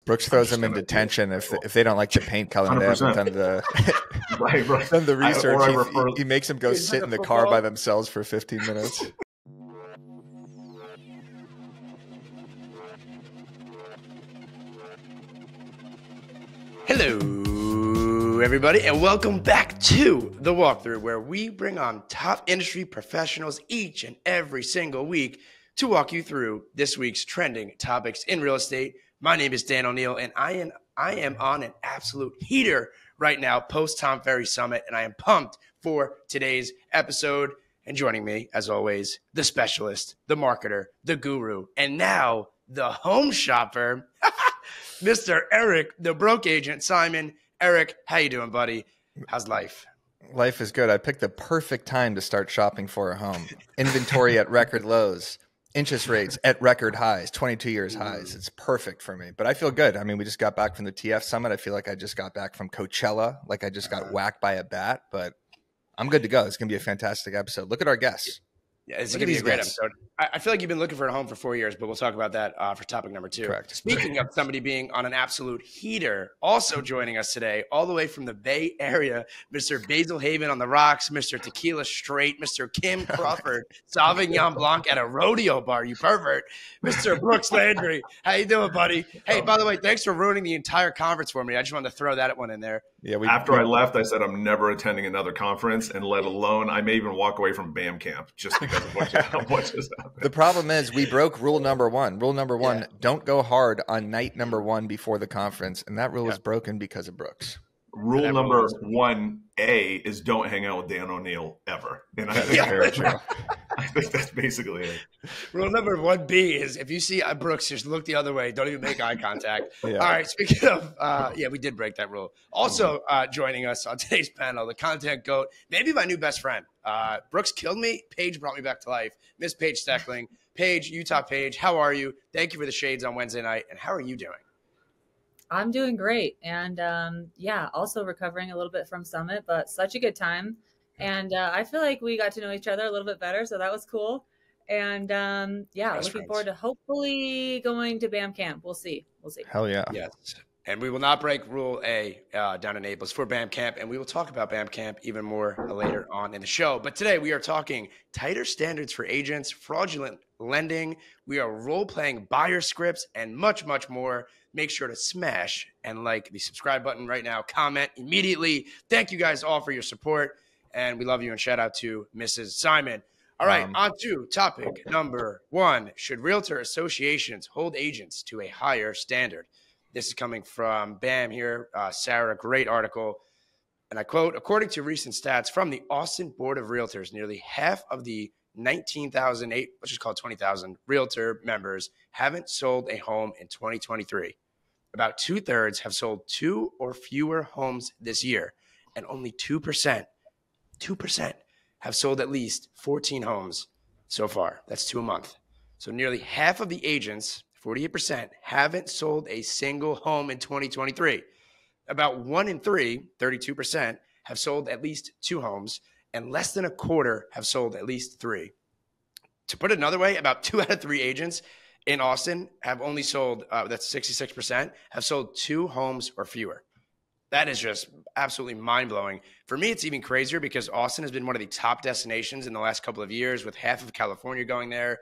Brooks throws them in detention if they don't like the paint color. 100%. They haven't done the done the research. He makes them go sit in the car by themselves for 15 minutes. Hello, everybody, and welcome back to The Walkthrough, where we bring on top industry professionals each and every single week to walk you through this week's trending topics in real estate. My name is Dan Oneil, and I am on an absolute heater right now post Tom Ferry Summit, and I am pumped for today's episode. And joining me, as always, the specialist, the marketer, the guru, and now the home shopper, Mr. Eric, the broke agent. Simon. Eric, how you doing, buddy? How's life? Life is good. I picked the perfect time to start shopping for a home. Inventory at record lows. Interest rates at record highs, 22 years highs. It's perfect for me. But I feel good. I mean, we just got back from the TF Summit. I feel like I just got back from Coachella, like I just got whacked by a bat. But I'm good to go. It's going to be a fantastic episode. Look at our guests. Yeah, it's going to be a great episode. I feel like you've been looking for a home for 4 years, but we'll talk about that for topic number 2. Correct. Speaking of somebody being on an absolute heater, also joining us today, all the way from the Bay Area, Mr. Basil Haven on the rocks, Mr. Tequila Straight, Mr. Kim Crawford, Sauvignon Blanc at a rodeo bar, you pervert, Mr. Brooks Landry. How you doing, buddy? Hey, by the way, thanks for ruining the entire conference for me. I just wanted to throw that one in there. Yeah, After I left, I said I'm never attending another conference, and let alone I may even walk away from BAMx just because of what just happened. The problem is we broke rule number 1. Rule number 1, don't go hard on night number 1 before the conference, and that rule is broken because of Brooks. Rule number 1A is don't hang out with Dan Oneil ever. And I think that's basically it. Rule number 1B is if you see Brooks, just look the other way. Don't even make eye contact. All right. Speaking of, we did break that rule. Also joining us on today's panel, the content goat, maybe my new best friend. Brooks killed me. Paige brought me back to life. Miss Paige Steckling. Paige, Utah Paige, how are you? Thank you for the shades on Wednesday night. And how are you doing? I'm doing great. And also recovering a little bit from Summit, but such a good time. And I feel like we got to know each other a little bit better. So that was cool. And looking forward to hopefully going to BAMx. We'll see. Hell yeah. Yes. And we will not break Rule A down in Naples for BAMx. And we will talk about BAMx even more later on in the show. But today we are talking tighter standards for agents, fraudulent lending. We are role-playing buyer scripts and much, much more. Make sure to smash and like the subscribe button right now. Comment immediately. Thank you guys all for your support. And we love you, and shout out to Mrs. Simon. All right, on to topic number 1. Should realtor associations hold agents to a higher standard? This is coming from BAM here. Sarah, great article. And I quote, according to recent stats from the Austin Board of Realtors, nearly half of the 19,008, let's just call it 20,000 realtor members haven't sold a home in 2023. About 2/3 have sold 2 or fewer homes this year, and only 2% have sold at least 14 homes so far. That's 2 a month. So nearly half of the agents, 48%, haven't sold a single home in 2023. About 1 in 3, 32%, have sold at least 2 homes, and less than a quarter have sold at least 3. To put it another way, about 2 out of 3 agents in Austin have only sold, that's 66%, have sold 2 homes or fewer. That is just absolutely mind-blowing. For me, it's even crazier because Austin has been one of the top destinations in the last couple of years, with half of California going there,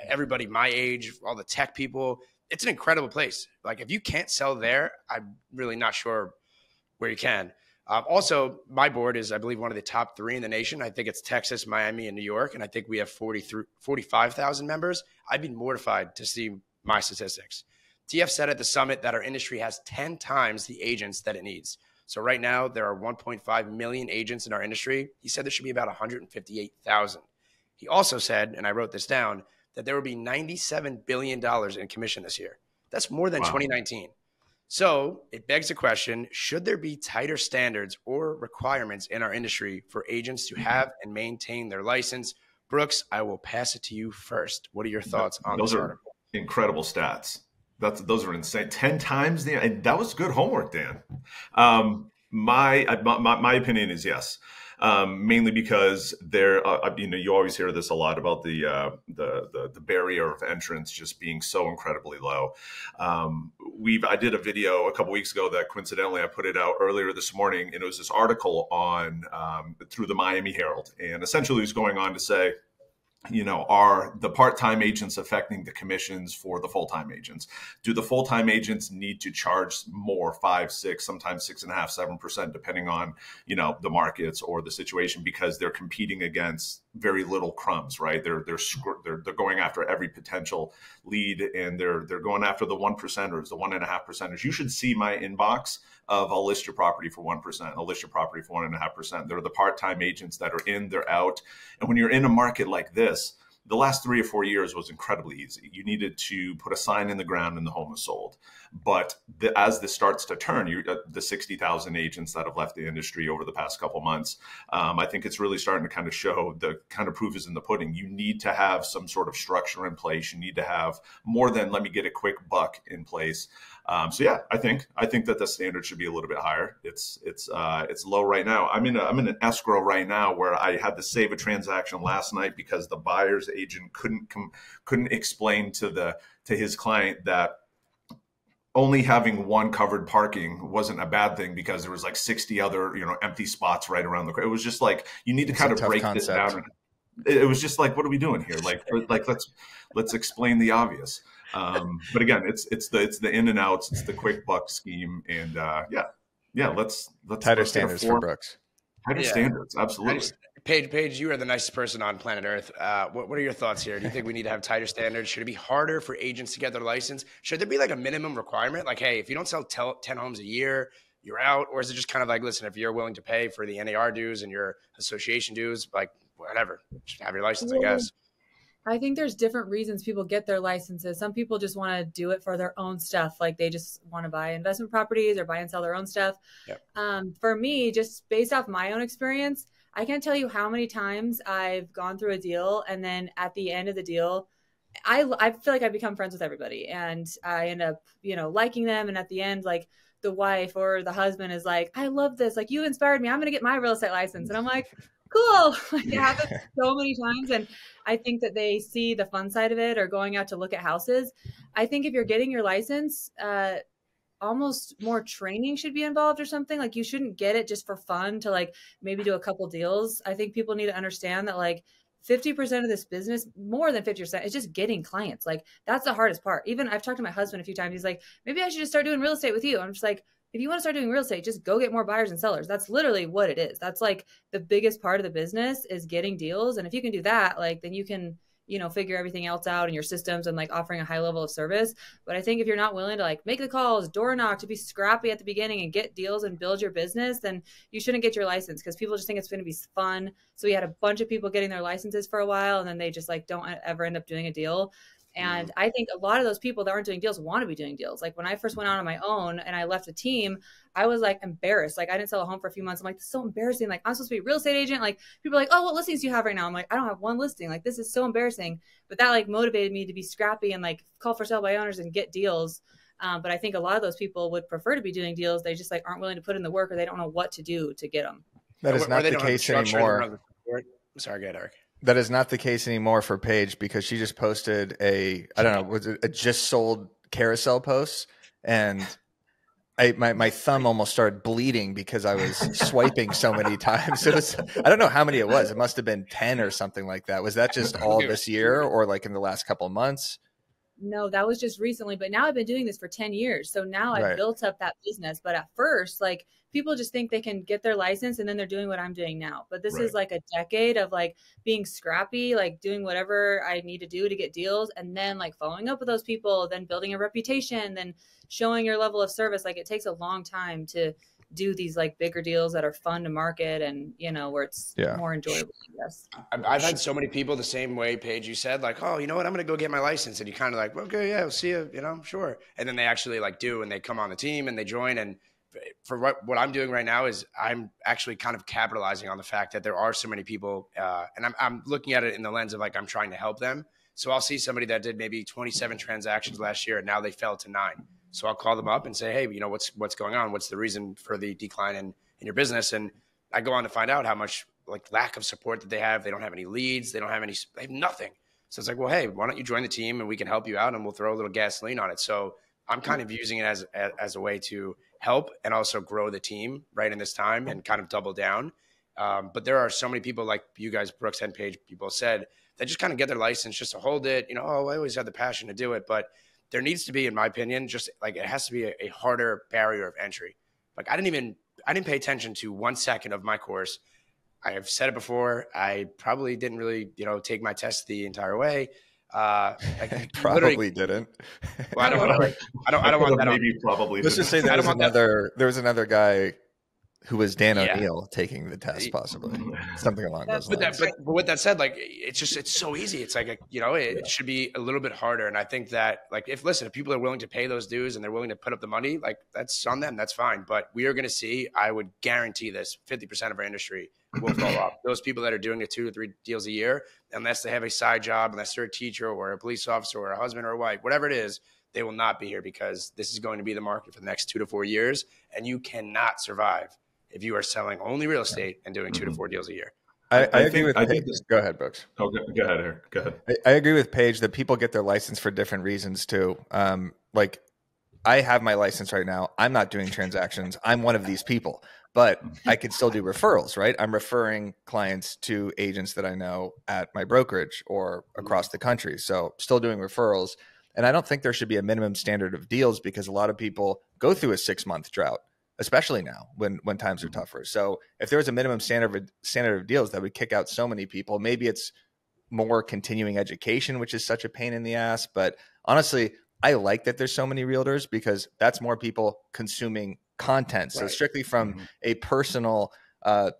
everybody my age, all the tech people. It's an incredible place. Like, if you can't sell there, I'm really not sure where you can. Also, my board is, I believe, one of the top 3 in the nation. I think it's Texas, Miami, and New York, and I think we have 45,000 members. I'd be mortified to see my statistics. TF said at the summit that our industry has 10 times the agents that it needs. So right now, there are 1.5 million agents in our industry. He said there should be about 158,000. He also said, and I wrote this down, that there will be $97 billion in commission this year. That's more than 2019. So it begs the question, should there be tighter standards or requirements in our industry for agents to have and maintain their license? Brooks, I will pass it to you first. What are your thoughts on this article? Incredible stats. Those are insane. 10 times and that was good homework, Dan. My opinion is yes. mainly because they're, you always hear this a lot about the barrier of entrance just being so incredibly low. I did a video a couple weeks ago that coincidentally I put it out earlier this morning, and it was this article on through the Miami Herald, and essentially it was going on to say, are the part-time agents affecting the commissions for the full-time agents? Do the full-time agents need to charge more, 5, 6, sometimes 6.5%, 7%, depending on, the markets or the situation, because they're competing against very little crumbs, right? They're going after every potential lead, and they're going after the 1%ers, the 1.5%ers. You should see my inbox of I'll list your property for 1%, I'll list your property for 1.5%. They're the part-time agents that are in, they're out. And when you're in a market like this, the last 3 or 4 years was incredibly easy. You needed to put a sign in the ground and the home is sold. But as this starts to turn, the 60,000 agents that have left the industry over the past couple months, I think it's really starting to kind of show the kind of proof is in the pudding. You need to have some sort of structure in place. You need to have more than let me get a quick buck in place. So yeah, I think that the standard should be a little bit higher. It's low right now. I'm in an escrow right now where I had to save a transaction last night because the buyer's agent couldn't explain to his client that only having one covered parking wasn't a bad thing because there was like 60 other empty spots right around the. It was just like you need to kind of break this down. It was just like, what are we doing here? Like let's explain the obvious. But again, it's the in and outs, it's the quick buck scheme, and let's tighter standards for Brooks. Tighter standards, absolutely. Paige, you are the nicest person on planet Earth. What are your thoughts here? Do you think we need to have tighter standards? Should it be harder for agents to get their license? Should there be like a minimum requirement? Like, hey, if you don't sell 10 homes a year, you're out? Or is it just kind of like, listen, if you're willing to pay for the NAR dues and your association dues, like whatever, just have your license, I guess. I think there's different reasons people get their licenses. Some people just want to do it for their own stuff. Like they just want to buy investment properties or buy and sell their own stuff. Yep. For me, just based off my own experience, I can't tell you how many times I've gone through a deal and then at the end of the deal, I feel like I become friends with everybody and I end up, liking them. And at the end, like the wife or the husband is like, I love this. Like you inspired me. I'm going to get my real estate license. And I'm like, cool. Like it happens so many times. And I think that they see the fun side of it or going out to look at houses. I think if you're getting your license, almost more training should be involved or something. Like you shouldn't get it just for fun to like maybe do a couple deals. I think people need to understand that like 50% of this business, more than 50%, is just getting clients. Like that's the hardest part. Even I've talked to my husband a few times. He's like, maybe I should just start doing real estate with you. I'm just like, if you want to start doing real estate, just go get more buyers and sellers. That's literally what it is. That's like the biggest part of the business is getting deals. And if you can do that, like then you can, figure everything else out in your systems and like offering a high level of service. But I think if you're not willing to like make the calls, door knock, to be scrappy at the beginning and get deals and build your business, then you shouldn't get your license because people just think it's going to be fun. So we had a bunch of people getting their licenses for a while and then they just like don't ever end up doing a deal. And I think a lot of those people that aren't doing deals want to be doing deals. Like when I first went out on my own and I left the team, I was like embarrassed. Like I didn't sell a home for a few months. I'm like, this is so embarrassing. Like I'm supposed to be a real estate agent. Like people are like, oh, what listings do you have right now? I'm like, I don't have one listing. Like this is so embarrassing. But that like motivated me to be scrappy and like call for sale by owners and get deals. But I think a lot of those people would prefer to be doing deals. They just like aren't willing to put in the work or they don't know what to do to get them. That is not the case anymore. Sorry, go ahead, Eric. That is not the case anymore for Paige because she just posted was it a just sold carousel post, and my thumb almost started bleeding because I was swiping so many times. I don't know how many it was. It must have been 10 or something like that. Was that just all this year or like in the last couple of months? No, that was just recently, but now I've been doing this for 10 years. So now I've built up that business. But at first, like people just think they can get their license and then they're doing what I'm doing now. But this is like a decade of like being scrappy, like doing whatever I need to do to get deals and then like following up with those people, then building a reputation, then showing your level of service. Like it takes a long time to do these like bigger deals that are fun to market and, where it's more enjoyable, I guess. I've had so many people the same way, Paige, you said like, oh, you know what? I'm going to go get my license. And you kind of like, okay, yeah, we'll see you, sure. And then they actually like do, and they come on the team and they join. And for what I'm doing right now is I'm actually kind of capitalizing on the fact that there are so many people and I'm looking at it in the lens of like, I'm trying to help them. So I'll see somebody that did maybe 27 transactions last year and now they fell to 9. So I'll call them up and say, hey, what's going on? What's the reason for the decline in your business? And I go on to find out how much like lack of support that they have. They don't have any leads. They have nothing. So it's like, well, hey, why don't you join the team and we can help you out and we'll throw a little gasoline on it. So I'm kind of using it as a way to help and also grow the team right in this time and kind of double down. But there are so many people like you guys, Brooks and Paige, people said, that just kind of get their license just to hold it. You know, oh, I always had the passion to do it. But there needs to be, in my opinion, just like it has to be a harder barrier of entry. Like I didn't pay attention to 1 second of my course. I have said it before. I probably didn't really, take my test the entire way. Probably didn't. Well, I don't want to. I don't want that. Maybe probably. Let's just say there was another guy who was Dan Oneil taking the test, possibly something along those lines. But with that said, like it's so easy. It's like it should be a little bit harder. And I think that if people are willing to pay those dues and they're willing to put up the money, like that's on them. That's fine. But we are going to see. I would guarantee this: 50% of our industry will fall off. Those people that are doing the 2 to 3 deals a year, unless they have a side job, unless they're a teacher or a police officer or a husband or a wife, whatever it is, they will not be here because this is going to be the market for the next 2 to 4 years, and you cannot survive if you are selling only real estate and doing 2 to 4 deals a year. I agree with Paige. Go ahead, Brooks. Oh, go ahead, Eric. Go ahead. I agree with Paige that people get their license for different reasons too. Like I have my license right now. I'm not doing transactions. I'm one of these people, but I could still do referrals, right? I'm referring clients to agents that I know at my brokerage or across the country. So still doing referrals. And I don't think there should be a minimum standard of deals because a lot of people go through a 6-month drought, especially now when times are tougher. So if there was a minimum standard of deals that would kick out so many people, maybe it's more continuing education, which is such a pain in the ass. But honestly, I like that there's so many realtors because that's more people consuming content. So strictly from a personal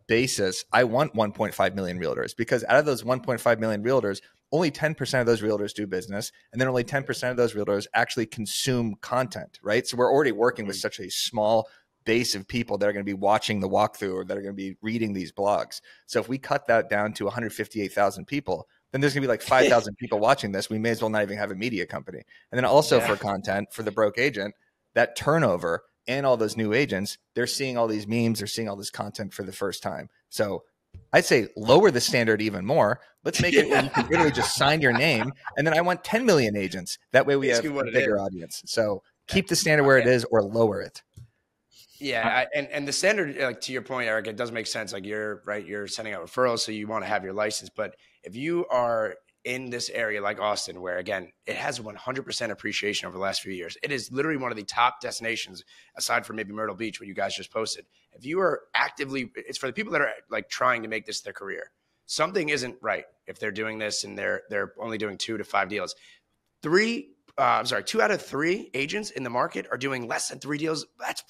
basis, I want 1.5 million realtors because out of those 1.5 million realtors, only 10% of those realtors do business. And then only 10% of those realtors actually consume content, right? So we're already working with such a small base of people that are going to be watching the walkthrough or that are going to be reading these blogs. So if we cut that down to 158,000 people, then there's going to be like 5,000 people watching this. We may as well not even have a media company. And then also for content, for the broke agent, that turnover and all those new agents, they're seeing all these memes, they're seeing all this content for the first time. So I'd say lower the standard even more. Let's make it where you can literally just sign your name. And then I want 10 million agents. That way we have a bigger audience. So keep the standard where it is or lower it. Yeah, and the standard, like to your point, Eric, it does make sense. Like you're sending out referrals, so you want to have your license. But if you are in this area like Austin, where again, it has 100% appreciation over the last few years, it is literally one of the top destinations aside from maybe Myrtle Beach, what you guys just posted. If you are actively, it's for the people that are like trying to make this their career. Something isn't right if they're doing this and they're only doing 2 to 5 deals. 2 out of 3 agents in the market are doing less than 3 deals. That's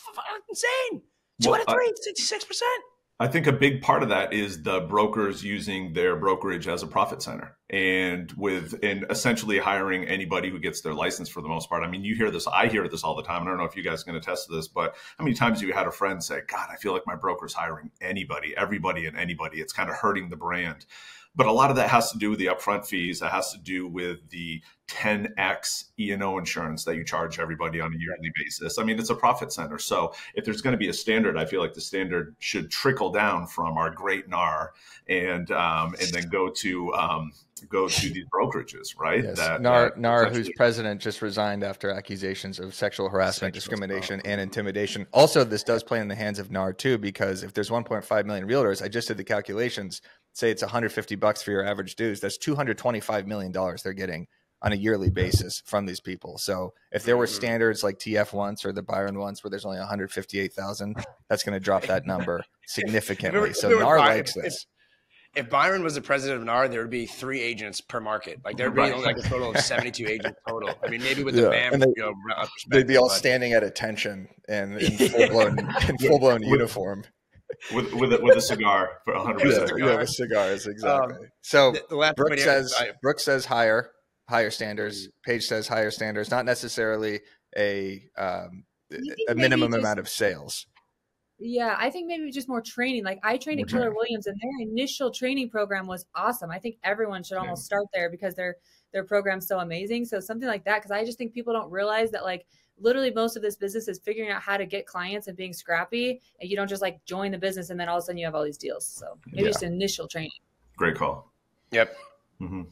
insane. 2 out of 3, 66%. I think a big part of that is the brokers using their brokerage as a profit center and essentially hiring anybody who gets their license for the most part. I mean, you hear this, I hear this all the time. I don't know if you guys can attest to this, but how many times have you had a friend say, God, I feel like my broker's hiring everybody and anybody. It's kind of hurting the brand. But a lot of that has to do with the upfront fees. That has to do with the 10x E&O insurance that you charge everybody on a yearly basis. I mean, it's a profit center. So if there's going to be a standard, I feel like the standard should trickle down from our great NAR and then go to these brokerages, right? Yes. NAR, whose president just resigned after accusations of sexual harassment, discrimination, and intimidation. Also, this does play in the hands of NAR too, because if there's 1.5 million realtors, I just did the calculations. Say it's $150 for your average dues. That's $225 million they're getting on a yearly basis from these people. So if there were standards like TF once or the Byron once where there's only 158,000, that's going to drop that number significantly. So NAR likes this. If Byron was the president of NAR, there would be 3 agents per market. Like there'd be only like a total of 72 agents total. I mean, maybe with the BAM, they'd be all standing at attention and in full blown uniform. With a cigar for 100%. Yeah, with cigars, exactly. So Brooks says higher standards. Paige says higher standards, not necessarily a minimum amount of sales. Yeah, I think maybe just more training. Like I trained at Keller Williams, and their initial training program was awesome. I think everyone should almost start there because their program's so amazing. So something like that, because I just think people don't realize that like literally most of this business is figuring out how to get clients and being scrappy, and you don't just like join the business and then all of a sudden you have all these deals. So maybe just initial training. Great call. Yep. Mm-hmm.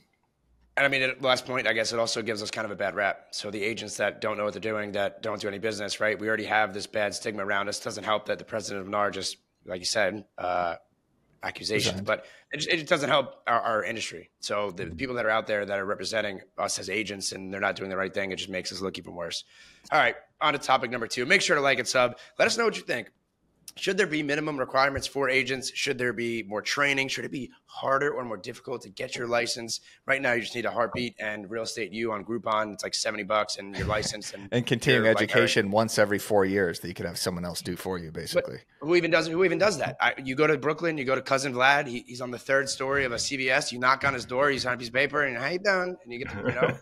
And I mean, at the last point, I guess it also gives us kind of a bad rap. So the agents that don't know what they're doing, that don't do any business, right? We already have this bad stigma around us. Doesn't help that the president of NAR just, like you said, accusations, but it doesn't help our industry. So the people that are out there that are representing us as agents and they're not doing the right thing, it just makes us look even worse. All right, on to topic number 2. Make sure to like and sub. Let us know what you think. Should there be minimum requirements for agents? Should there be more training? Should it be harder or more difficult to get your license? Right now, you just need a Heartbeat and Real Estate U on Groupon. It's like $70 and your license. And continuing education once every 4 years that you could have someone else do for you, basically. But who even does that? You go to Brooklyn, you go to Cousin Vlad. He's on the 3rd story of a CVS. You knock on his door, you sign a piece of paper, and how you doing? And you get to,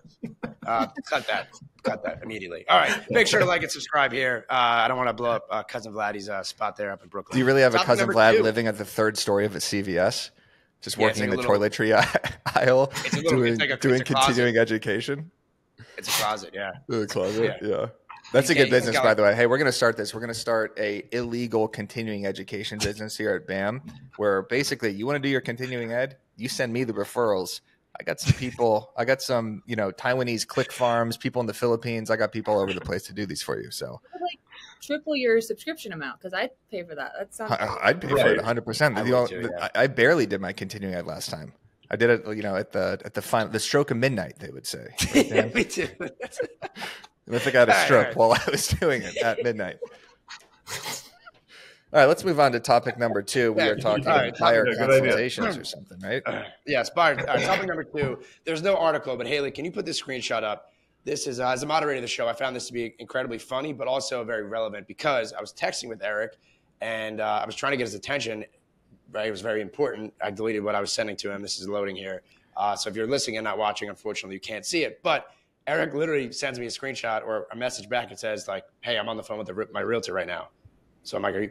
cut that immediately. All right. Make sure to like and subscribe here. I don't want to blow up Cousin Vlad's spot there up in Brooklyn. Do you really have a Cousin Vlad living at the 3rd story of a CVS? Just working in the toiletry aisle, doing continuing education? It's a closet, yeah. The closet, yeah. That's a good business, by the way. Hey, we're going to start this. We're going to start a illegal continuing education business here at BAM, where basically you want to do your continuing ed, you send me the referrals. I got some people, Taiwanese click farms, people in the Philippines. I got people all over the place to do these for you. So like triple your subscription amount because I'd pay for that. That sounds I'd pay for it 100%. I barely did my continuing ed last time. I did it, at the final, the stroke of midnight, they would say. Right, yeah, me too. I think I had a stroke while I was doing it at midnight. All right, let's move on to topic number 2. We are talking buyer consultations or something, right? Yes, buyer. Topic number 2. There's no article, but Haley, can you put this screenshot up? This is, as a moderator of the show, I found this to be incredibly funny, but also very relevant because I was texting with Eric and I was trying to get his attention. Right, it was very important. I deleted what I was sending to him. This is loading here. So if you're listening and not watching, unfortunately, you can't see it. But Eric literally sends me a screenshot or a message back and says, like, hey, I'm on the phone with my realtor right now. So I'm like, is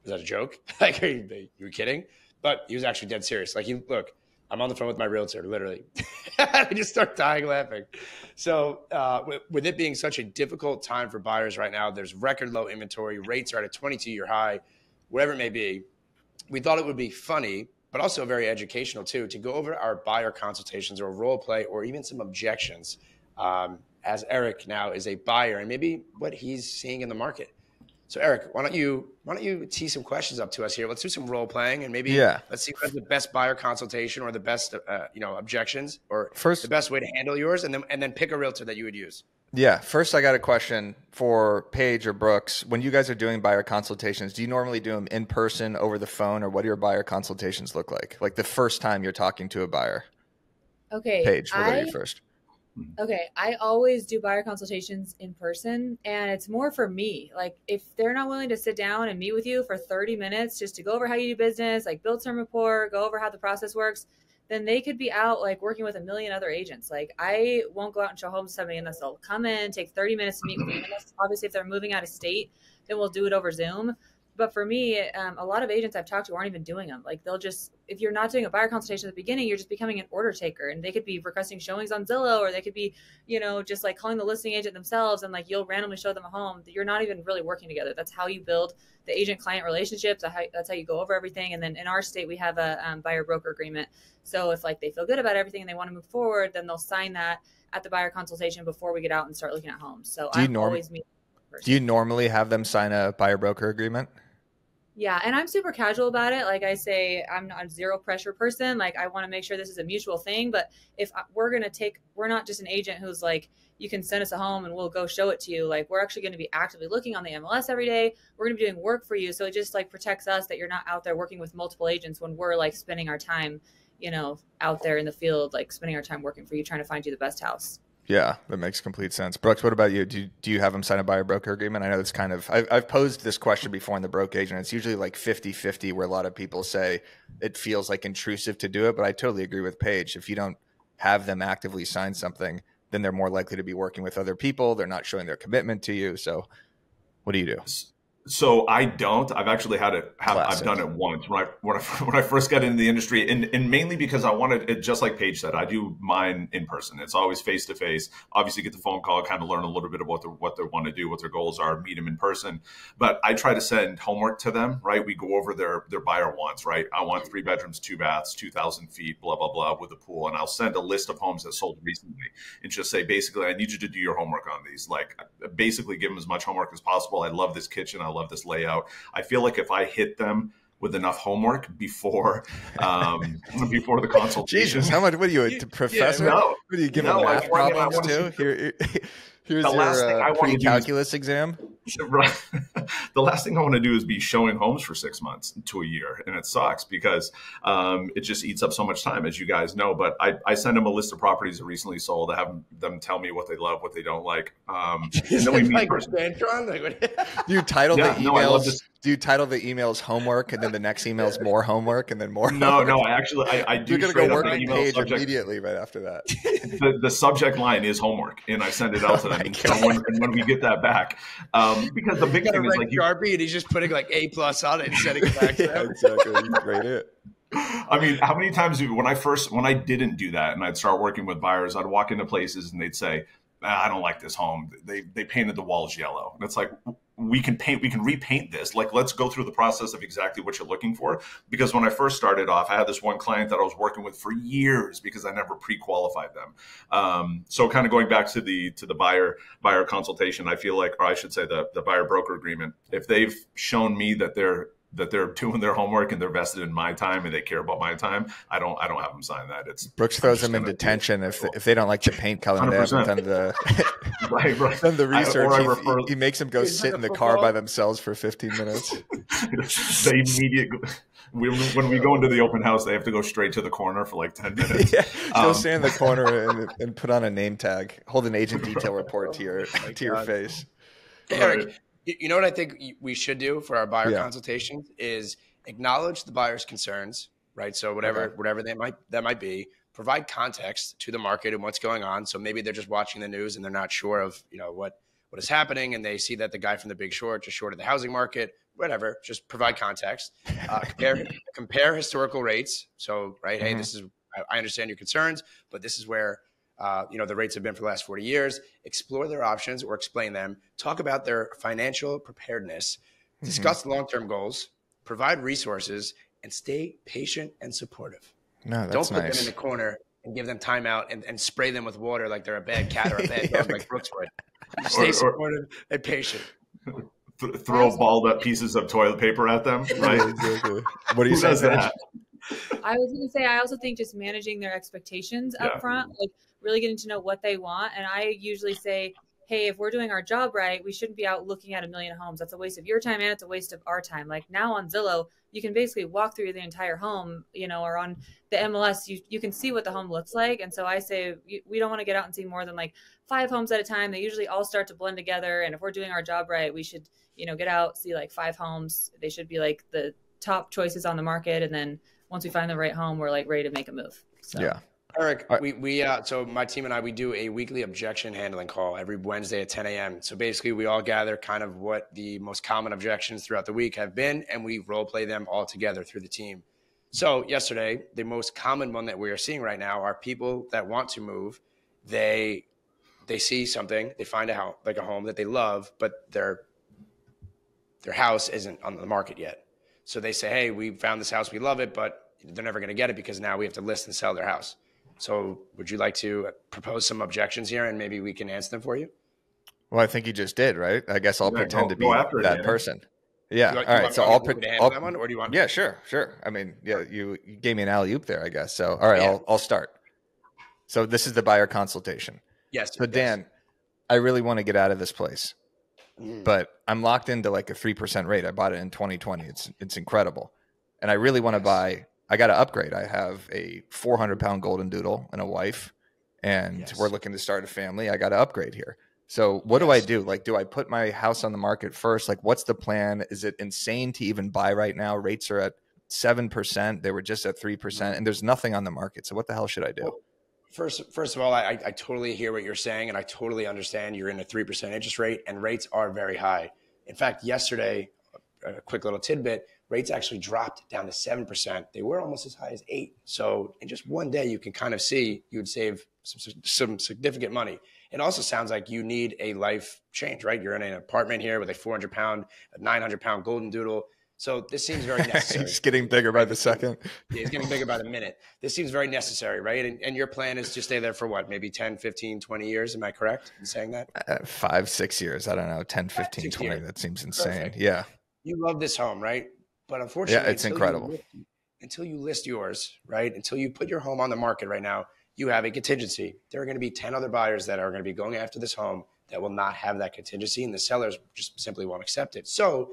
that a joke? Like, are you kidding? But he was actually dead serious. Like, look, I'm on the phone with my realtor, literally. I just start dying laughing. So with it being such a difficult time for buyers right now, there's record low inventory. Rates are at a 22-year high, whatever it may be. We thought it would be funny, but also very educational too, to go over our buyer consultations or role play or even some objections as Eric now is a buyer and maybe what he's seeing in the market. So Eric, why don't you tee some questions up to us here? Let's do some role playing and maybe let's see what's the best buyer consultation or the best objections or the best way to handle yours, and then pick a realtor that you would use. Yeah. First, I got a question for Paige or Brooks. When you guys are doing buyer consultations, do you normally do them in person, over the phone, or what do your buyer consultations look like? Like the first time you're talking to a buyer. Okay. Paige, we'll go to you first. Okay. I always do buyer consultations in person, and it's more for me. Like if they're not willing to sit down and meet with you for 30 minutes just to go over how you do business, like build some rapport, go over how the process works, then they could be out like working with a million other agents. Like I won't go out and show homes to somebody unless they'll come in, take 30 minutes to meet with me. Obviously, if they're moving out of state, then we'll do it over Zoom. But for me, a lot of agents I've talked to aren't even doing them. Like they'll just, if you're not doing a buyer consultation at the beginning, you're just becoming an order taker, and they could be requesting showings on Zillow, or they could be, just like calling the listing agent themselves, and like you'll randomly show them a home. You're not even really working together. That's how you build the agent-client relationships. That's how you go over everything. And then in our state, we have a buyer-broker agreement. So if like they feel good about everything and they want to move forward, then they'll sign that at the buyer consultation before we get out and start looking at homes. So do you normally have them sign a buyer-broker agreement? Yeah. And I'm super casual about it. Like I say, I'm not a zero pressure person. Like I want to make sure this is a mutual thing. But if we're not just an agent who's like, you can send us a home and we'll go show it to you. Like we're actually going to be actively looking on the MLS every day. We're going to be doing work for you. So it just like protects us that you're not out there working with multiple agents when we're like spending our time, out there in the field, like spending our time working for you, trying to find you the best house. Yeah, that makes complete sense. Brooks, what about you? Do you have them sign a buyer broker agreement? I know it's kind of, I've posed this question before in the broke agent. It's usually like 50-50 where a lot of people say it feels like intrusive to do it, but I totally agree with Paige. If you don't have them actively sign something, then they're more likely to be working with other people. They're not showing their commitment to you. So what do you do? So I don't. I've actually I've done it once when I first got into the industry, and mainly because I wanted it, just like Paige said, I do mine in person. It's always face to face. Obviously, get the phone call, kind of learn a little bit about what they want to do, what their goals are, meet them in person. But I try to send homework to them. Right, we go over their buyer wants. Right, I want 3 bedrooms, 2 baths, 2,000 feet, blah blah blah, with a pool, and I'll send a list of homes that sold recently, and just say basically, I need you to do your homework on these. Like basically, give them as much homework as possible. I love this kitchen. I love this layout. I feel like if I hit them with enough homework before the consultation. Jesus, how much? What are you, a professor? No, what do you give them math problems too? Here's your pre-calculus exam. Right. The last thing I want to do is be showing homes for 6 months to a year. And it sucks because it just eats up so much time, as you guys know. But I send them a list of properties that recently sold. I have them tell me what they love, what they don't like. And then we meet person. Do you title the emails? Do you title the emails homework and then the next email is more homework and then more homework? No, I do. You're going to go work with Paige immediately right after that. The subject line is homework, and I send it out to them. And when we get that back, because the big thing is like Sharpie, and he's just putting like A+ on it and sending it back to them. Exactly. You rate it. I mean, how many times when I didn't do that and I'd start working with buyers, I'd walk into places and they'd say, I don't like this home. They painted the walls yellow. And it's like, we can repaint this. Like, let's go through the process of exactly what you're looking for. Because when I first started off, I had this one client that I was working with for years because I never pre-qualified them. So kind of going back to the buyer consultation, I feel like, or I should say the buyer broker agreement, if they've shown me that they're doing their homework and they're vested in my time and they care about my time, I don't have them sign that. It's Brooks throws them in detention if they don't like the paint color and they haven't done the right. done the research. He makes them go sit in the car by themselves for 15 minutes. They immediately, when we go into the open house, they have to go straight to the corner for like 10 minutes. Yeah, go stand in the corner and put on a name tag. Hold an agent detail report to your face. Eric, you know what I think we should do for our buyer consultations is acknowledge the buyer's concerns, right? So whatever that might be, provide context to the market and what's going on. So maybe they're just watching the news and they're not sure of, what is happening, and they see that the guy from The Big Short just shorted the housing market, whatever. Just provide context. Compare historical rates. So, right, hey, this is, I understand your concerns, but this is where the rates have been for the last 40 years. Explore their options or explain them. Talk about their financial preparedness. Discuss long-term goals. Provide resources and stay patient and supportive. No, that's Don't put nice. them in the corner and give them time out and spray them with water like they're a bad cat or a bad dog like Brooks would. Stay supportive and patient. Throw balled up pieces of toilet paper at them, right? Exactly. What do you say? That? I was going to say, I also think just managing their expectations up front, like really getting to know what they want. And I usually say, hey, if we're doing our job right, we shouldn't be out looking at 1 million homes. That's a waste of your time and it's a waste of our time. Like now on Zillow, you can basically walk through the entire home, or on the MLS, you can see what the home looks like. And so I say, we don't want to get out and see more than like 5 homes at a time. They usually all start to blend together. And if we're doing our job right, we should, get out, see like 5 homes. They should be like the top choices on the market. And then once we find the right home, we're like ready to make a move. So. Yeah. Eric, so my team and I, we do a weekly objection handling call every Wednesday at 10 a.m. So basically we all gather kind of what the most common objections throughout the week have been, and we role play them all together through the team. So yesterday, the most common one that we are seeing right now are people that want to move. They see something, they find a home that they love, but their house isn't on the market yet. So they say, hey, we found this house, we love it, but they're never going to get it because now we have to list and sell their house. So would you like to propose some objections here and maybe we can answer them for you? Well, I think you just did, right? I guess I'll pretend to be that person. Yeah. All right. So I'll that one, or do you want? Yeah, sure. I mean, you gave me an alley-oop there, I guess. So, all right, I'll start. So this is the buyer consultation. Yes. So Dan, I really want to get out of this place, but I'm locked into like a 3% rate. I bought it in 2020. It's incredible. And I really want to buy. I got to upgrade. I have a 400-pound golden doodle and a wife, and we're looking to start a family. I got to upgrade here. So what do I do? Like, do I put my house on the market first? Like, what's the plan? Is it insane to even buy right now? Rates are at 7%. They were just at 3%, and there's nothing on the market. So what the hell should I do? Well, first of all, I totally hear what you're saying, and I totally understand you're in a 3% interest rate, and rates are very high In fact, yesterday, a quick little tidbit, rates actually dropped down to 7%. They were almost as high as 8%. So in just one day, you can kind of see you would save some significant money. It also sounds like you need a life change, right? You're in an apartment here with a 400-pound, a 900-pound golden doodle. So this seems very necessary. He's getting bigger by the second. Yeah, he's getting bigger by the minute. This seems very necessary, right? And your plan is to stay there for what, maybe 10, 15, 20 years? Am I correct in saying that? 5, 6 years. I don't know. 10, 15, 20. Years. That seems insane. Perfect. Yeah. You love this home, right? But unfortunately, yeah, it's incredible. Until you list yours, right? Until you put your home on the market right now, you have a contingency. There are going to be 10 other buyers that are going to be going after this home that will not have that contingency, and the sellers just simply won't accept it. So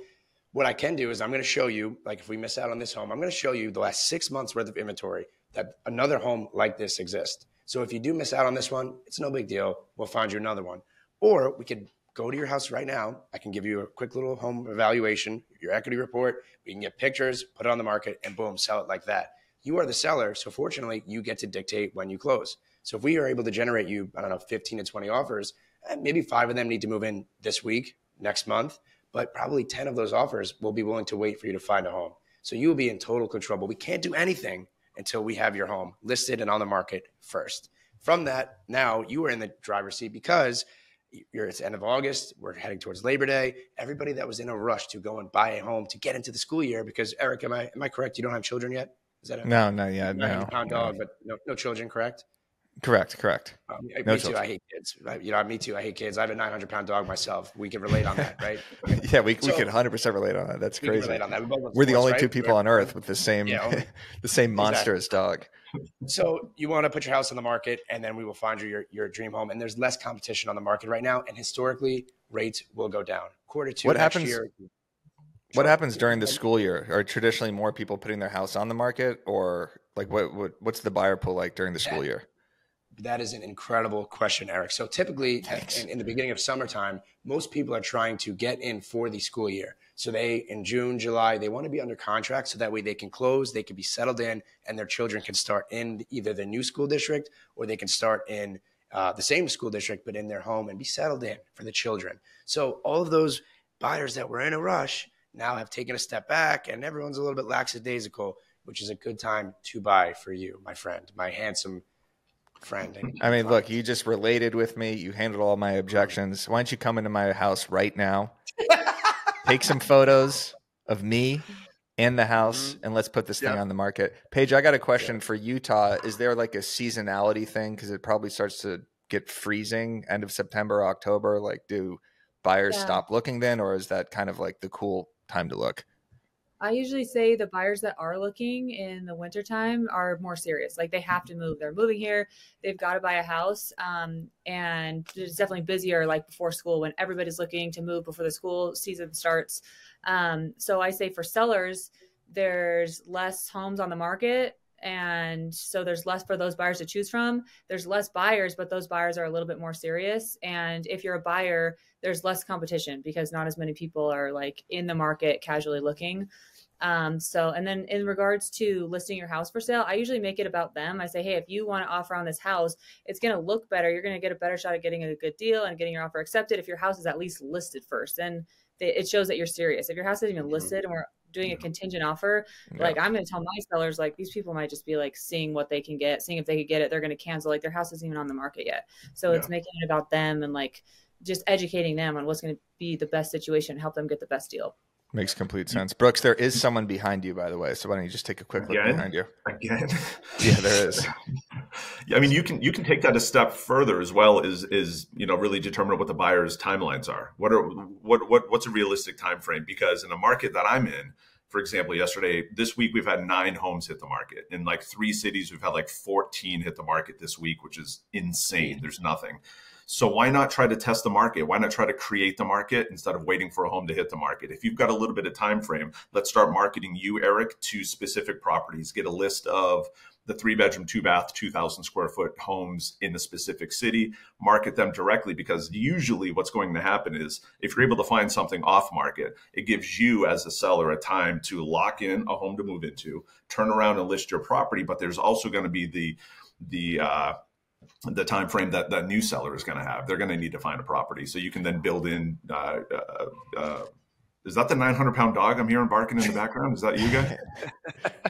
what I can do is I'm going to show you, like if we miss out on this home, I'm going to show you the last 6 months worth of inventory that another home like this exists. So if you do miss out on this one, it's no big deal. We'll find you another one. Or we could go to your house right now. I can give you a quick little home evaluation, your equity report. We can get pictures, put it on the market, and boom, sell it like that. You are the seller, so fortunately, you get to dictate when you close. So if we are able to generate you, 15 to 20 offers, maybe 5 of them need to move in this week, next month, but probably 10 of those offers will be willing to wait for you to find a home. So you will be in total control, but we can't do anything until we have your home listed and on the market first. From that, now you are in the driver's seat because it's the end of August. We're heading towards Labor Day. Everybody that was in a rush to go and buy a home to get into the school year, because Eric, am I correct? You don't have children yet? Is that no, not yet. No. 900-pound dog, but no children, correct? Correct. Me too. I hate kids. Me too. I hate kids. I have a 900-pound dog myself. We can relate on that, right? Yeah, we can 100% relate on that. That's crazy. Relate on that. We're the only two people on earth with the same the same monstrous dog. So you want to put your house on the market, and then we will find you your dream home. And there's less competition on the market right now, and historically, rates will go down. Quarter2 next year. What happens during the school year? Are traditionally more people putting their house on the market, or like what's the buyer pool like during the school year? That is an incredible question, Eric. So typically in the beginning of summertime, most people are trying to get in for the school year. So in June, July, they want to be under contract so that way they can close, they can be settled in, and their children can start in either the new school district or they can start in the same school district, but in their home and be settled in for the children. So all of those buyers that were in a rush now have taken a step back, and everyone's a little bit lackadaisical, which is a good time to buy for you, my friend, my handsome friend. I mean, look, you just related with me. You handled all my objections. Why don't you come into my house right now? Take some photos of me and the house, and let's put this thing on the market. Paige, I got a question for Utah. Is there like a seasonality thing? Because it probably starts to get freezing end of September, October. Like, do buyers stop looking then, or is that kind of like the cool time to look? I usually say the buyers that are looking in the wintertime are more serious. Like they have to move. They're moving here. They've got to buy a house. And it's definitely busier like before school when everybody's looking to move before the school season starts. So I say for sellers, there's less homes on the market. And so there's less for those buyers to choose from. There's less buyers, but those buyers are a little bit more serious. And if you're a buyer, there's less competition because not as many people are like in the market casually looking. And then in regards to listing your house for sale, I usually make it about them. I say, hey, if you want to offer on this house, it's going to look better. You're going to get a better shot at getting a good deal and getting your offer accepted if your house is at least listed first. Then it shows that you're serious. If your house isn't even listed and we're doing a contingent offer, like I'm going to tell my sellers, like these people might just be like seeing what they can get, seeing if they could get it. They're going to cancel, like their house isn't even on the market yet. So it's making it about them and like just educating them on what's going to be the best situation, help them get the best deal. Makes complete sense. Brooks, there is someone behind you, by the way. So why don't you just take a quick look behind you? Again? Yeah, there is. I mean, you can take that a step further as well as really determine what the buyer's timelines are. What's a realistic time frame? Because in a market that I'm in, for example, this week we've had 9 homes hit the market. In like 3 cities, we've had like 14 hit the market this week, which is insane. There's nothing. So why not try to test the market? Why not try to create the market instead of waiting for a home to hit the market? If you've got a little bit of time frame, let's start marketing you, Eric, to specific properties. Get a list of the 3-bedroom, 2-bath, 2,000 square foot homes in the specific city, market them directly, because usually what's going to happen is if you're able to find something off market, it gives you as a seller a time to lock in a home to move into, turn around and list your property. But there's also going to be the time frame that that new seller is going to have. They're going to need to find a property. So you can then build in Is that the 900-pound dog I'm hearing barking in the background? Is that you guys?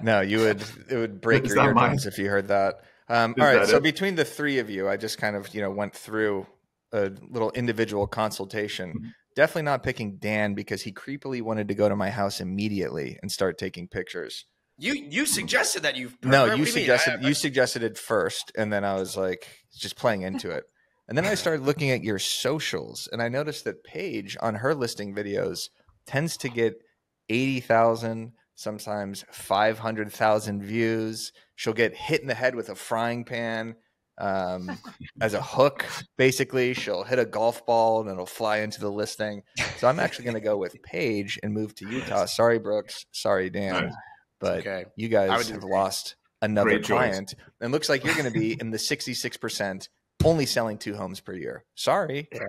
No, it would break Is your that eardrums mine? if you heard that. All Is right, that so it? between the three of you, I just kind of went through a little individual consultation. Mhm. Definitely not picking Dan because he creepily wanted to go to my house immediately and start taking pictures. You suggested that No, what you do mean? suggested it first, and then I was like just playing into it. And then I started looking at your socials, and I noticed that Paige on her listing videos tends to get 80,000, sometimes 500,000 views. She'll get hit in the head with a frying pan as a hook. Basically, she'll hit a golf ball and it'll fly into the listing. So I'm actually going to go with Paige and move to Utah. Sorry, Brooks. Sorry, Dan. Nice. But okay. you I guys would have agree. lost another Great choice. client. And looks like you're going to be in the 66%, only selling 2 homes per year. Sorry. Yeah.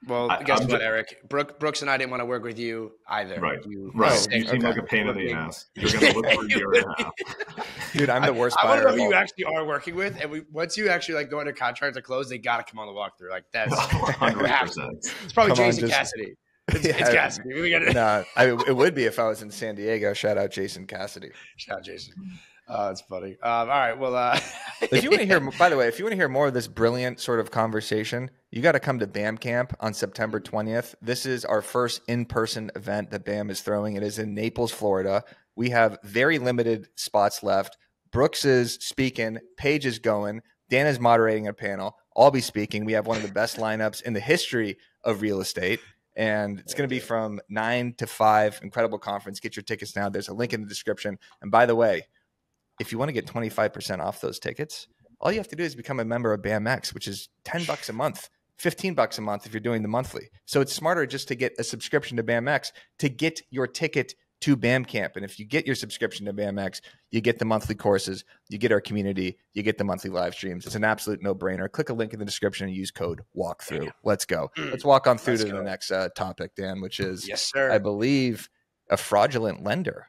Well, guess what, Eric? Brooks and I didn't want to work with you either. Right. You seem like a pain in the ass. You're going to look for a year and a half. Dude, I'm the worst I want buyer to know of who all. you actually are working with, and once you actually like go into contract to close, they got to come on the walkthrough. Like that's 100%. it's probably Come on, Jason just- Cassidy. It's Yeah. Cassidy. We got to Nah, it would be if I was in San Diego. Shout out Jason Cassidy. shout out Jason. It's funny. All right. Well, If you want to hear, by the way, if you want to hear more of this brilliant sort of conversation, you got to come to BAM Camp on September 20th. This is our first in-person event that BAM is throwing. It is in Naples, Florida. We have very limited spots left. Brooks is speaking. Paige is going. Dan is moderating a panel. I'll be speaking. We have one of the best lineups in the history of real estate. And it's going to be from 9 to 5. Incredible conference. Get your tickets now. There's a link in the description. And by the way, if you want to get 25% off those tickets, all you have to do is become a member of BAMx, which is $10 a month, $15 a month if you're doing the monthly. So it's smarter just to get a subscription to BAMx to get your ticket to BAM Camp. And if you get your subscription to BAMx, you get the monthly courses, you get our community, you get the monthly live streams. It's an absolute no-brainer. Click a link in the description and use code WALKTHROUGH. Let's go. Let's walk on through Let's to go. the next topic, Dan, which is, yes, sir. I believe, a fraudulent lender.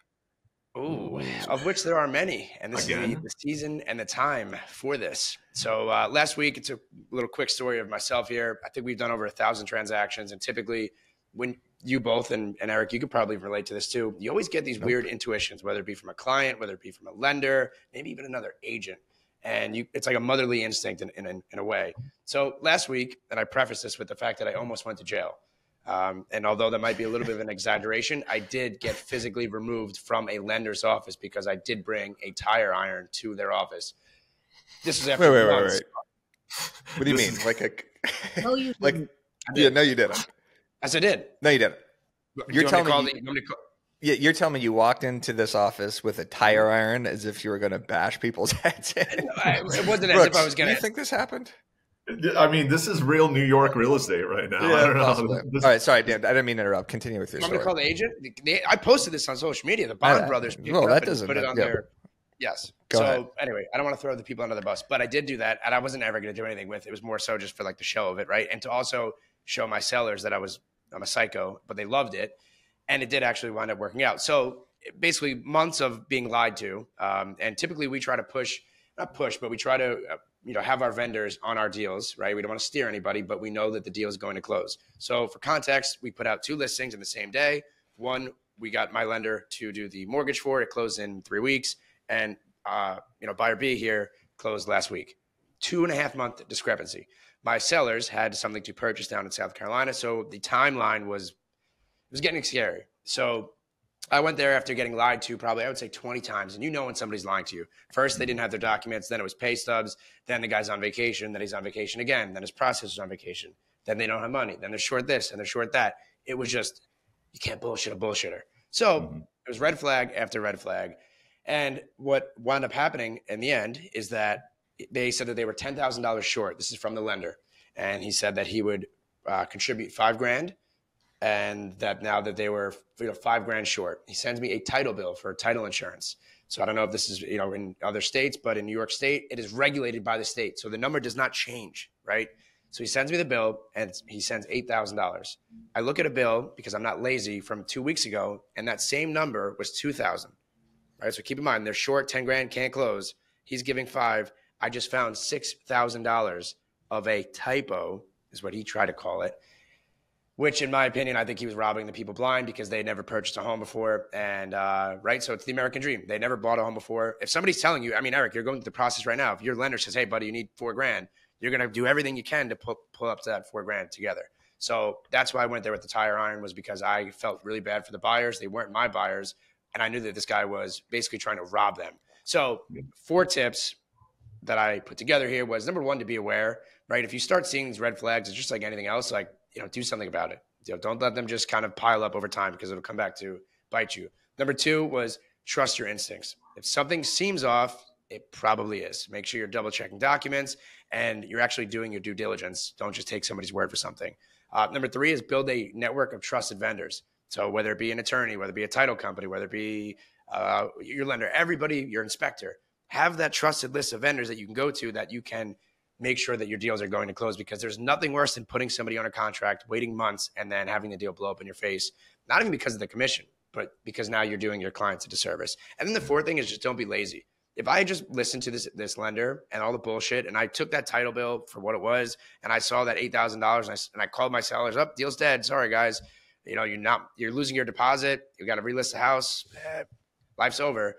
Ooh, of which there are many, and this is the season and the time for this. So last week, it's a little quick story of myself here. I think we've done over 1,000 transactions, and typically when you both, and Eric, you could probably relate to this too, you always get these weird intuitions, whether it be from a client, whether it be from a lender, maybe even another agent. And it's like a motherly instinct in a way. So last week, and I preface this with the fact that I almost went to jail. And although that might be a little bit of an exaggeration, I did get physically removed from a lender's office because I did bring a tire iron to their office. This was after months. Wait. What do you mean? Like a No, you like? didn't. Yeah, no, you didn't. Yes, I did. No, you didn't. You're telling me you, you're telling me you walked into this office with a tire iron as if you were going to bash people's heads in. it wasn't as Brooks, if I was going do to. you think this happened? I mean, this is real New York real estate right now. I don't know. Possibly. All right, sorry, Dan. I didn't mean to interrupt. Continue with your I'm going story. to call the agent. I posted this on social media. The Bond brothers picked it up and put it on their. Yes. Go ahead. Anyway, I don't want to throw the people under the bus, but I did do that, and I wasn't ever going to do anything with it. It was more so just for like the show of it, right? And to also show my sellers that I'm a psycho, but they loved it, and it did actually wind up working out. So basically, months of being lied to, and typically we try to but we try to have our vendors on our deals, right? We don't want to steer anybody, but we know that the deal is going to close. So for context, we put out 2 listings in the same day. One, we got my lender to do the mortgage for it. It closed in 3 weeks. And, buyer B here closed last week. 2.5 month discrepancy. My sellers had something to purchase down in South Carolina. So the timeline was getting scary. So I went there after getting lied to probably, I would say 20 times. And when somebody's lying to you. First, they didn't have their documents. Then it was pay stubs. Then the guy's on vacation. Then he's on vacation again. Then his processor's on vacation. Then they don't have money. Then they're short this and they're short that. It was just, you can't bullshit a bullshitter. So it was red flag after red flag. And what wound up happening in the end is that they said that they were $10,000 short. This is from the lender. And he said that he would contribute $5,000. And that now that they were $5,000 short, he sends me a title bill for title insurance. So I don't know if this is in other states, but in New York State, it is regulated by the state. So the number does not change, right? So he sends me the bill and he sends $8,000. I look at a bill because I'm not lazy from 2 weeks ago, and that same number was $2,000. Right? So keep in mind, they're short $10,000, can't close. He's giving $5,000. I just found $6,000 of a typo, is what he tried to call it. which in my opinion, I think he was robbing the people blind because they never purchased a home before. And right, so it's the American dream. They never bought a home before. If somebody's telling you, I mean, Eric, you're going through the process right now. If your lender says, hey, buddy, you need $4,000, you're going to do everything you can to pull up to that $4,000 together. So that's why I went there with the tire iron, was because I felt really bad for the buyers. They weren't my buyers. And I knew that this guy was basically trying to rob them. So 4 tips that I put together here was, number 1, to be aware, right? If you start seeing these red flags, it's just like anything else, like, do something about it. Don't let them just kind of pile up over time, because it'll come back to bite you. Number 2 was trust your instincts. If something seems off, it probably is. Make sure you're double checking documents and you're actually doing your due diligence. Don't just take somebody's word for something. Number 3 is build a network of trusted vendors. So whether it be an attorney, whether it be a title company, whether it be your lender, everybody, your inspector, have that trusted list of vendors that you can go to, that you can make sure that your deals are going to close, because there's nothing worse than putting somebody on a contract, waiting months, and then having the deal blow up in your face, not even because of the commission, but because now you're doing your clients a disservice. And then the 4th thing is just don't be lazy. If I just listened to this lender and all the bullshit, and I took that title bill for what it was, and I saw that $8,000, and I called my sellers up, deal's dead. Sorry, guys. You're losing your deposit. You got to relist the house. Life's over.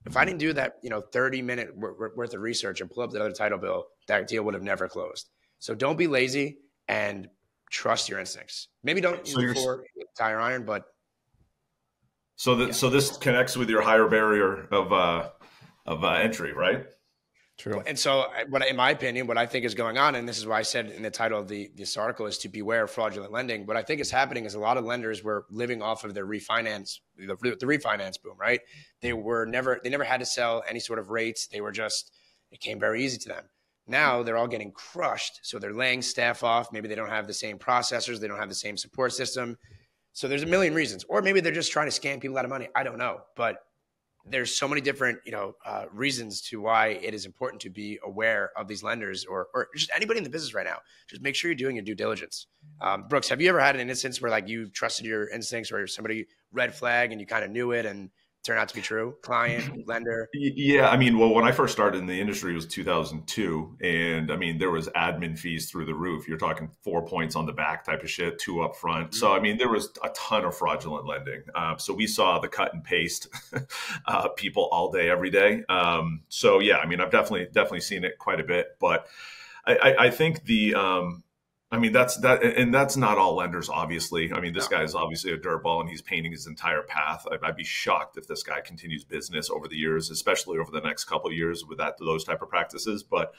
If I didn't do that, 30-minute worth of research and pull up the other title bill, that deal would have never closed. So don't be lazy and trust your instincts. Maybe don't use for tire iron, but. So this connects with your higher barrier of entry, right? True. And so in my opinion, what I think is going on, and this is why I said in the title of this article, is to beware of fraudulent lending. What I think is happening is a lot of lenders were living off of their refinance, the refinance boom, right? They never had to sell any sort of rates. It came very easy to them. Now they're all getting crushed. So they're laying staff off. Maybe they don't have the same processors. They don't have the same support system. So there's a million reasons, or maybe they're just trying to scam people out of money. I don't know, but there's so many different, reasons to why it is important to be aware of these lenders, or just anybody in the business right now. Just make sure you're doing your due diligence. Brooks, have you ever had an instance where you trusted your instincts, or somebody red flag and you kind of knew it and turned out to be true? Client, lender? Yeah. When I first started in the industry, it was 2002. And there was admin fees through the roof. You're talking 4 points on the back type of shit, 2 up front. So, there was a ton of fraudulent lending. So we saw the cut and paste people all day, every day. So yeah, I've definitely seen it quite a bit, but I think that's not all lenders, obviously. This guy is obviously a dirtball, and he's painting his entire path. I'd be shocked if this guy continues business over the years, especially over the next couple of years with those type of practices. But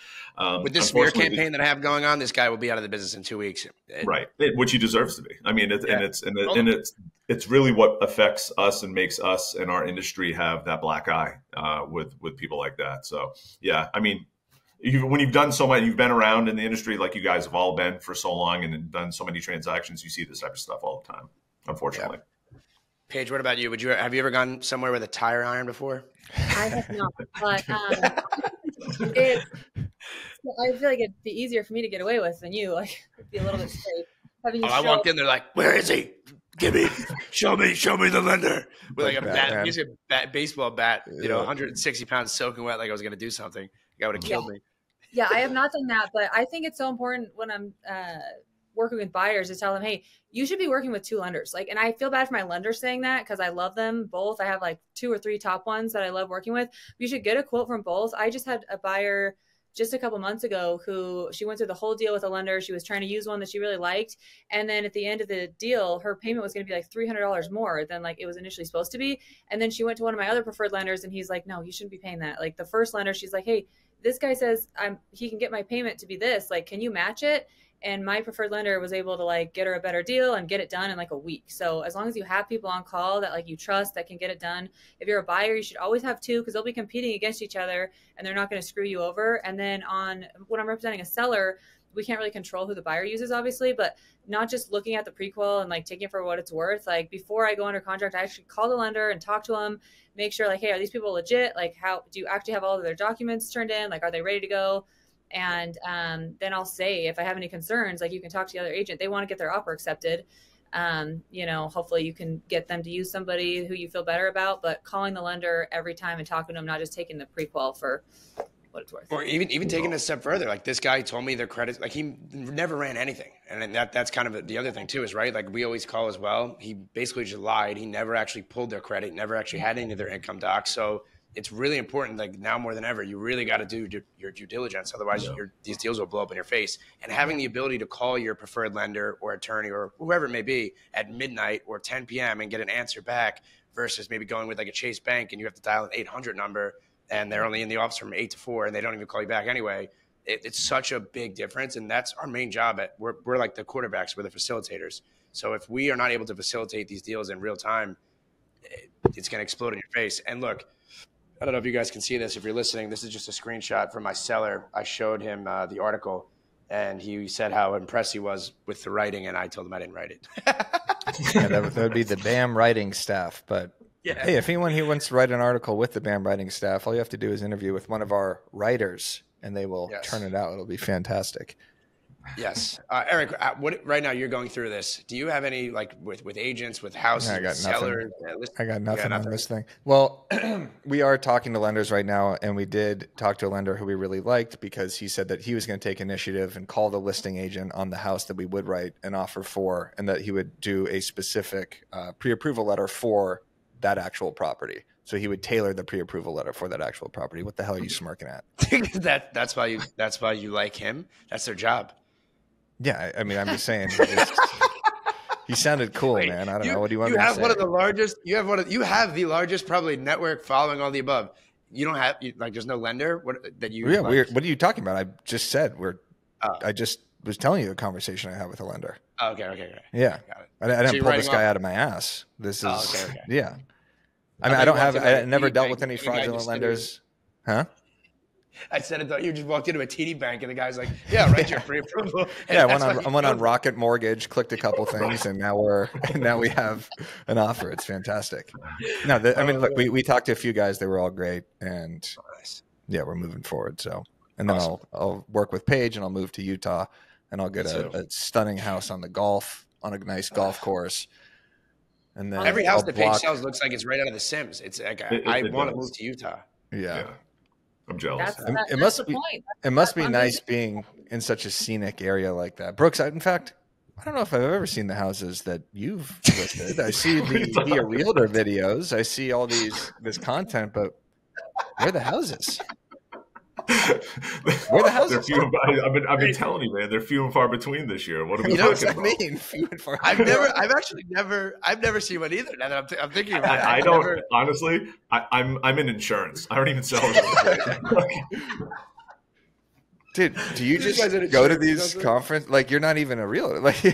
with this smear campaign that I have going on, this guy will be out of the business in 2 weeks. Right, which he deserves to be. It's really what affects us and makes us and our industry have that black eye with people like that. So yeah, when you've done so much, you've been around in the industry like you guys have all been for so long, and done so many transactions, you see this type of stuff all the time, unfortunately. Yeah. Paige, what about you? Have you ever gone somewhere with a tire iron before? I have not, but I feel like it'd be easier for me to get away with than you. It'd be a little bit safe. I walked in, they're like, "Where is he? Show me the lender." With a bat, usually a baseball bat, 160 pounds soaking wet, like I was going to do something. The guy would have killed me. Yeah, I have not done that, but I think it's so important when I'm working with buyers to tell them, hey, you should be working with 2 lenders. And I feel bad for my lenders saying that, because I love them both. I have 2 or 3 top ones that I love working with. You should get a quote from both. I just had a buyer just a couple months ago who she went through the whole deal with a lender. She was trying to use one that she really liked. And then at the end of the deal, her payment was going to be $300 more than it was initially supposed to be. And then she went to one of my other preferred lenders, and he's like, no, you shouldn't be paying that. The first lender, she's like, hey, this guy says he can get my payment to be this. Can you match it? And my preferred lender was able to get her a better deal and get it done in a week. So as long as you have people on call that you trust that can get it done, if you're a buyer, you should always have 2, because they'll be competing against each other and they're not going to screw you over. And then when I'm representing a seller, we can't really control who the buyer uses, obviously, but not just looking at the prequel and taking it for what it's worth. Before I go under contract, I actually call the lender and talk to them, make sure hey, are these people legit? How do you actually have all of their documents turned in? Are they ready to go? And then I'll say, if I have any concerns, you can talk to the other agent. They want to get their offer accepted. Hopefully you can get them to use somebody who you feel better about, but calling the lender every time and talking to them, not just taking the prequel for what it's worth. Or even taking it a step further, like this guy told me their credit, like he never ran anything. And that's kind of the other thing too, is right. Like we always call as well. He basically just lied. He never actually pulled their credit, never actually had any of their income docs. So it's really important, like now more than ever, you really got to do your due diligence. Otherwise these deals will blow up in your face. And having the ability to call your preferred lender or attorney or whoever it may be at midnight or 10 PM and get an answer back versus maybe going with like a Chase Bank and you have to dial an 800 number and they're only in the office from 8 to 4 and they don't even call you back anyway. It's such a big difference. And that's our main job. We're like the quarterbacks, we're the facilitators. So if we are not able to facilitate these deals in real time, it's going to explode in your face. And look, I don't know if you guys can see this. If you're listening, this is just a screenshot from my seller. I showed him the article and he said how impressed he was with the writing. And I told him I didn't write it. Yeah, that would be the BAM writing staff. But yeah. Hey, if anyone here wants to write an article with the BAM writing staff, all you have to do is interview with one of our writers and they will turn it out. It'll be fantastic. Yes. Eric, right now you're going through this. Do you have any, like with agents, with houses, I got sellers? I got nothing on this thing. Well, we are talking to lenders right now, and we did talk to a lender who we really liked because he said that he was going to take initiative and call the listing agent on the house that we would write an offer for, and that he would do a specific pre-approval letter for that actual property. So he would tailor the pre-approval letter for that actual property. What the hell are you smirking at? That's why you like him. That's their job. Yeah, I mean, I'm just saying. He sounded cool, man. I don't know. What do you want me to say? You have one of the largest. You have the largest probably network following all the above. You don't have like there's no lender that you. Yeah, like? what are you talking about? I just said I just was telling you a conversation I had with a lender. Oh, okay. Yeah, got it. I didn't pull this guy out of my ass. This is okay. Yeah. I mean, I never dealt with any fraudulent lenders, huh? I said, I thought you just walked into a TD bank and the guy's like, yeah, write your pre-approval. Yeah, I went on Rocket Mortgage, clicked a couple things, and now we have an offer. It's fantastic. No, I mean, look, we talked to a few guys. They were all great, and yeah, we're moving forward. So, and then I'll work with Paige, and I'll move to Utah, and I'll get a stunning house on a nice golf course. And then every house that Paige sells looks like it's right out of The Sims. It's like I want to move to Utah. Yeah. I'm jealous. It must be nice being in such a scenic area like that. Brooks, in fact, I don't know if I've ever seen the houses that you've listed. I see the realtor videos. I see all this content, but where are the houses? Where the houses? I've been telling you, man, they're few and far between this year. What are we talking about? Few and far. I've never seen one either. Now that I'm thinking about it. I don't honestly. I'm in insurance. I don't even sell it. Dude, do you just go to these conferences? Like, you're not even a realtor. Like,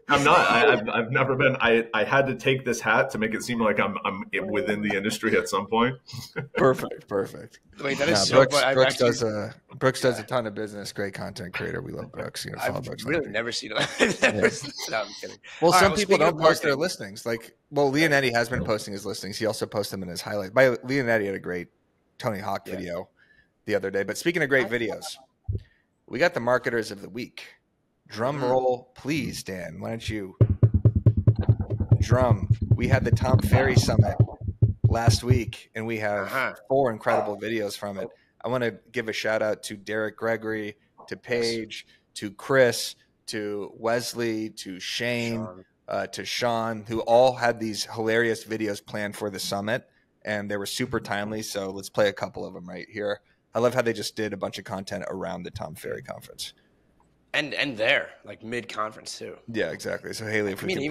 I'm not. I've never been. I had to take this hat to make it seem like I'm within the industry at some point. Perfect. Wait, that is so funny. Brooks does a ton of business. Great content creator. We love Brooks. I've Brooks really never seen it. No, I'm kidding. Well, some people don't post their listings. Like, Leonetti has been posting his listings. He also posts them in his highlight. Leonetti had a great Tony Hawk video the other day. But speaking of great videos, we got the marketers of the week. Drum roll, please, Dan. Why don't you drum? We had the Tom Ferry Summit last week, and we have 4 incredible videos from it. I want to give a shout out to Derrick Gregory, to Paige, to Chris, to Wesley, to Shane, to Sean, who all had these hilarious videos planned for the summit, and they were super timely. So let's play a couple of them right here. I love how they just did a bunch of content around the Tom Ferry conference. And there, like mid-conference too. Yeah, exactly. So Haley, if we can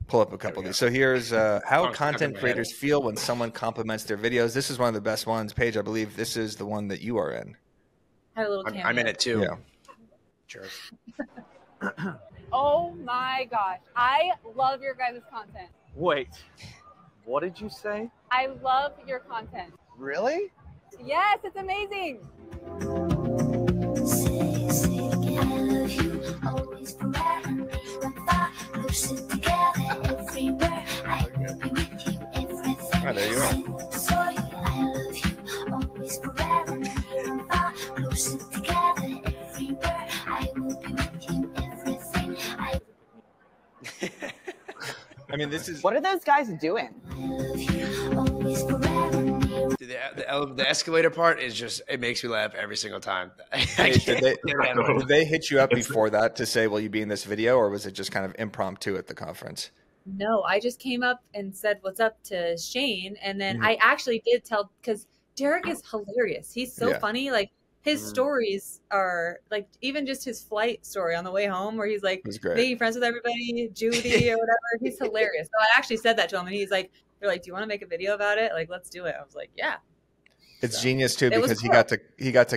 pull up a couple of these. So here's how content creators feel when someone compliments their videos. This is one of the best ones. Paige, I believe this is the one that you are in. I'm in it too. Yeah. Sure. Oh my gosh. I love your guys' content. Wait, what did you say? I love your content. Really? Yes, it's amazing. Oh, there you are. I mean, this is... What are those guys doing? the escalator part is just, it makes me laugh every single time. Did they hit you up before that to say, will you be in this video, or was it just kind of impromptu at the conference? No, I just came up and said what's up to Shane, and then I actually did tell, because Derrick is hilarious. He's so funny. Like his stories are like, even just his flight story on the way home where he's like making friends with everybody, Judy or whatever. He's hilarious. So I actually said that to him, and he's like, they're like, do you want to make a video about it? Like, let's do it. I was like, yeah. It's genius too, because he got to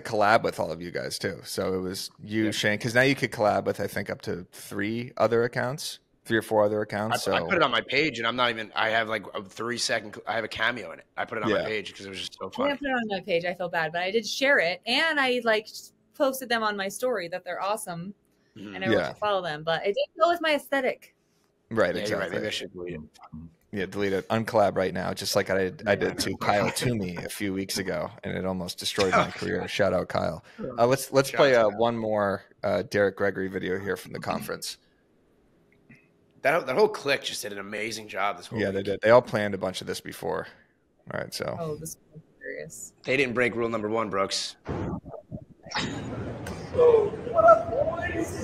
collab with all of you guys too. So it was you, Shane, because now you could collab with, I think, up to 3 or 4 other accounts. I put it on my page, and I'm not even, I have like a 3-second, I have a cameo in it. I put it on my page because it was just so funny. I didn't put it on my page. I feel bad, but I did share it, and I like posted them on my story that they're awesome, and everyone should follow them. But it didn't go with my aesthetic. Right, yeah, exactly. Right. Maybe I should delete it. Yeah, delete it. Uncollab right now, just like I did to Kyle Toomey a few weeks ago, and it almost destroyed my career. Shout out, Kyle. Let's play one more Derrick Gregory video here from the conference. That whole clique just did an amazing job this whole week. They did. They all planned a bunch of this before. All right, so. Oh, this is hilarious. They didn't break rule number 1, Brooks. What up, boys?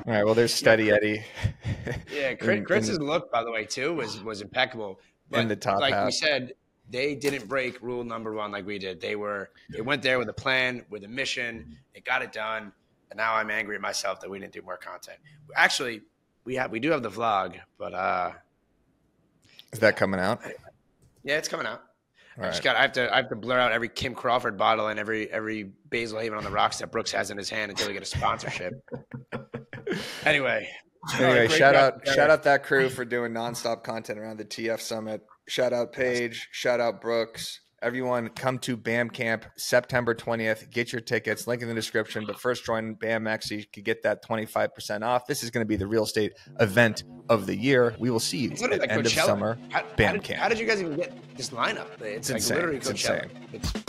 All right, well, there's Steady Eddie. Yeah, Chris's look, by the way, too, was impeccable. But in the top like hat. we said, they didn't break rule number 1 like we did. They went there with a plan, with a mission. They got it done. And now I'm angry at myself that we didn't do more content. Actually, we do have the vlog, but is that coming out? Yeah, it's coming out. All I have to blur out every Kim Crawford bottle and every Basil Haven on the rocks that Brooks has in his hand until we get a sponsorship. Anyway, shout out that crew for doing nonstop content around the TF Summit. Shout out Paige. Shout out Brooks. Everyone, come to BAMcamp September 20th. Get your tickets. Link in the description. But first, join BAMx so you can get that 25% off. This is going to be the real estate event of the year. We will see you at the end of summer. BAMcamp. How did you guys even get this lineup? It's like insane. literally It's Coachella. insane.